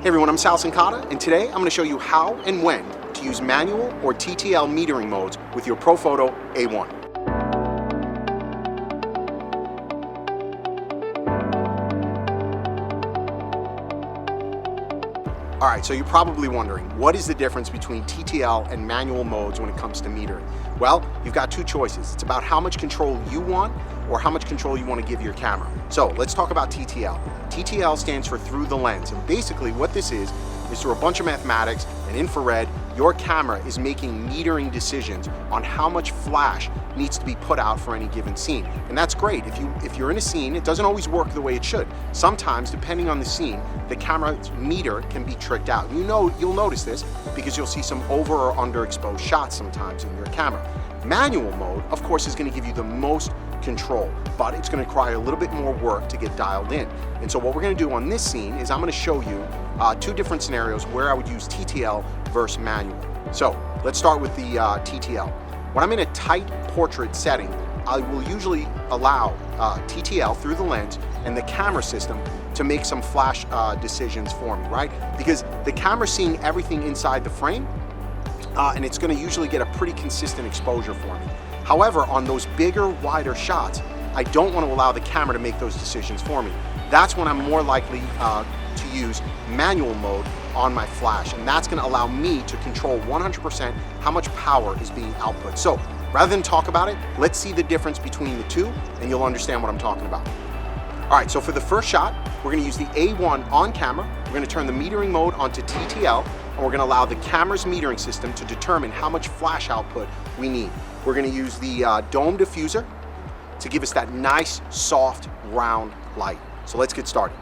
Hey everyone, I'm Sal Sincata, and today I'm going to show you how and when to use manual or TTL metering modes with your Profoto A1. Alright, so you're probably wondering, what is the difference between TTL and manual modes when it comes to metering? Well, you've got two choices. It's about how much control you want or how much control you want to give your camera. So let's talk about TTL. TTL stands for through the lens, and basically what this is through a bunch of mathematics and infrared, your camera is making metering decisions on how much flash needs to be put out for any given scene. And that's great. If you're in a scene, it doesn't always work the way it should. Sometimes, depending on the scene, the camera's meter can be tricked out. You'll notice this because you'll see some over or underexposed shots sometimes in your camera. Manual mode, of course, is going to give you the most control, but it's going to require a little bit more work to get dialed in. And so what we're going to do on this scene is I'm going to show you two different scenarios where I would use TTL versus manual. So let's start with the TTL. When I'm in a tight portrait setting, I will usually allow TTL through the lens and the camera system to make some flash decisions for me, right? Because the camera's seeing everything inside the frame, and it's going to usually get a pretty consistent exposure for me. However, on those bigger, wider shots, I don't want to allow the camera to make those decisions for me. That's when I'm more likely to use manual mode on my flash, and that's going to allow me to control 100% how much power is being output. So rather than talk about it, let's see the difference between the two, and you'll understand what I'm talking about. All right, so for the first shot, we're going to use the A1 on camera. We're going to turn the metering mode onto TTL, and we're going to allow the camera's metering system to determine how much flash output we need. We're going to use the dome diffuser to give us that nice, soft, round light. So let's get started.